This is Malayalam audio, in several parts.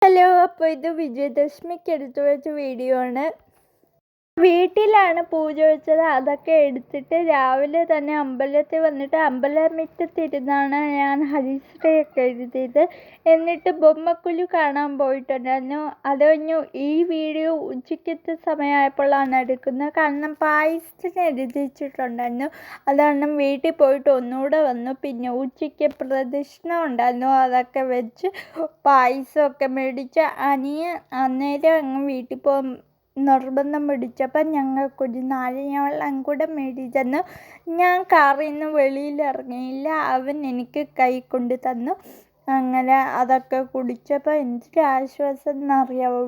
ഹലോ, അപ്പോൾ ഇത് വിജയദശമിക്ക് എടുത്തു വെച്ച വീഡിയോ ആണ്. വീട്ടിലാണ് പൂജ വെച്ചത്. അതൊക്കെ എടുത്തിട്ട് രാവിലെ തന്നെ അമ്പലത്തിൽ വന്നിട്ട് അമ്പലമുറ്റത്തിരുന്നാണ് ഞാൻ ഹരിശ്രീയൊക്കെ എഴുതിയത്. എന്നിട്ട് ബൊമ്മക്കുലു കാണാൻ പോയിട്ടുണ്ടായിരുന്നു. അത് കഴിഞ്ഞു ഈ വീഡിയോ ഉച്ചയ്ക്കത്തെ സമയമായപ്പോഴാണ് എടുക്കുന്നത്. കാരണം പായസത്തിന് എഴുതിച്ചിട്ടുണ്ടായിരുന്നു. അതാണ് വീട്ടിൽ പോയിട്ട് ഒന്നുകൂടെ വന്നു. പിന്നെ ഉച്ചയ്ക്ക് പ്രദക്ഷിണം ഉണ്ടായിരുന്നു. അതൊക്കെ വെച്ച് പായസമൊക്കെ മേടിച്ച് അന്നേരം അങ്ങ് വീട്ടിൽ പോകും നിർബന്ധം പിടിച്ചപ്പോൾ ഞങ്ങൾക്കൊരു നാരങ്ങ വെള്ളം കൂടെ മേടിച്ചെന്നു. ഞാൻ കാറിൽ നിന്ന് വെളിയിലിറങ്ങിയില്ല. അവൻ എനിക്ക് കൈ കൊണ്ട് തന്നു. അങ്ങനെ അതൊക്കെ കുടിച്ചപ്പോൾ എന്തൊരു ആശ്വാസം എന്നറിയാമോ.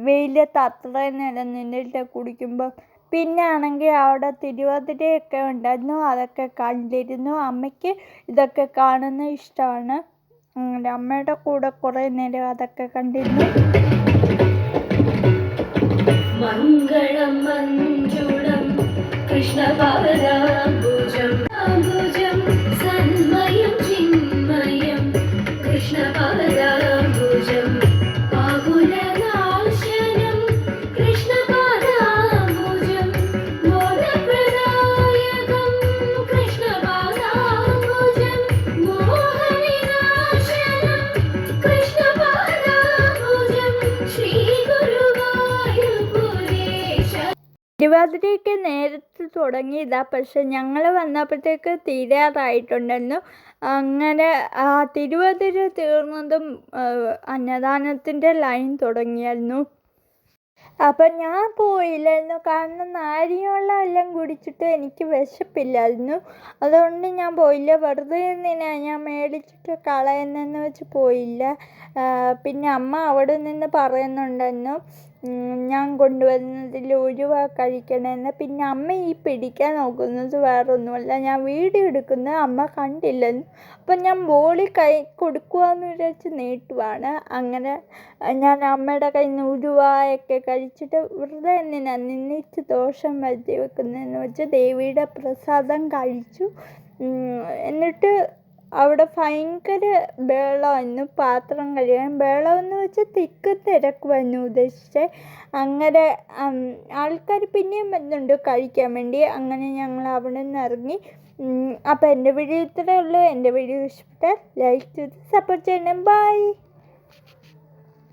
വെയിലത്ത് അത്രയും നേരം നിന്നിട്ട് കുടിക്കുമ്പോൾ. പിന്നെ ആണെങ്കിൽ അവിടെ തിരുവാതിരയൊക്കെ ഉണ്ടായിരുന്നു. അതൊക്കെ കണ്ടിരുന്നു. അമ്മയ്ക്ക് ഇതൊക്കെ കാണുന്നത് ഇഷ്ടമാണ്. അങ്ങനെ അമ്മയുടെ കൂടെ കുറേ നേരം അതൊക്കെ കണ്ടിരുന്നു. മംഗളം മഞ്ജുളം കൃഷ്ണപാദാംബുജം അംബുജം സന്മയം ചിന്മയം കൃഷ്ണപാദാംബുജം ആകുലനാശനം കൃഷ്ണപാദാംബുജം മോദപ്രദായകം കൃഷ്ണപാദാംബുജം മോഹവിനാശനം കൃഷ്ണപാദാംബുജം ശ്രീ തിരുവാതിരയ്ക്ക് നേരത്തെ തുടങ്ങിയതാ. പക്ഷെ ഞങ്ങൾ വന്നപ്പോഴത്തേക്ക് തീരാറായിട്ടുണ്ടായിരുന്നു. അങ്ങനെ തിരുവാതിര തീർന്നതും അന്നദാനത്തിൻ്റെ ലൈൻ തുടങ്ങിയായിരുന്നു. അപ്പം ഞാൻ പോയില്ലായിരുന്നു. കാരണം നാരങ്ങ എല്ലാം കുടിച്ചിട്ട് എനിക്ക് വിശപ്പില്ലായിരുന്നു. അതുകൊണ്ട് ഞാൻ പോയില്ല. വെറുതെ എന്തിനാ ഞാൻ മേടിച്ചിട്ട് കളയുന്നതെന്ന് വെച്ച് പോയില്ല. പിന്നെ അമ്മ അവിടെ നിന്ന് പറയുന്നുണ്ടായിരുന്നു ഞാൻ കൊണ്ടുവന്നതിൽ ഉലുവ കഴിക്കണമെന്ന്. പിന്നെ അമ്മ ഈ പിടിക്കാൻ നോക്കുന്നത് വേറൊന്നുമല്ല, ഞാൻ വീഡിയോ എടുക്കുന്നത് അമ്മ കണ്ടില്ലെന്ന്. അപ്പം ഞാൻ ബോളി കൈ കൊടുക്കുവാന്ന് വിചാരിച്ച് നീട്ടുവാണ്. അങ്ങനെ ഞാൻ അമ്മയുടെ കയ്യിൽ നിന്ന് ഉലുവയൊക്കെ കഴിച്ചിട്ട് വെറുതെ എന്തിനാ നിന്നിച്ച് ദോഷം വരുത്തി വെക്കുന്നതെന്ന് വെച്ച് ദേവിയുടെ പ്രസാദം കഴിച്ചു. എന്നിട്ട് അവിടെ ഭയങ്കര ബഹളമായിരുന്നു. പാത്രം കഴുകാൻ ബഹളമെന്ന് വെച്ചാൽ തിക്ക് തിരക്കുമായിരുന്നു ഉദ്ദേശിച്ചത്. അങ്ങനെ ആൾക്കാർ പിന്നെയും വരുന്നുണ്ട് കഴിക്കാൻ വേണ്ടി. അങ്ങനെ ഞങ്ങൾ അവിടെ നിന്ന് ഇറങ്ങി. അപ്പോൾ എൻ്റെ വീഡിയോ ഇത്രയേ ഉള്ളൂ. എൻ്റെ വീഡിയോ ഇഷ്ടപ്പെട്ടാൽ ലൈക്ക് ചെയ്ത് സപ്പോർട്ട് ചെയ്യണം. ബൈ.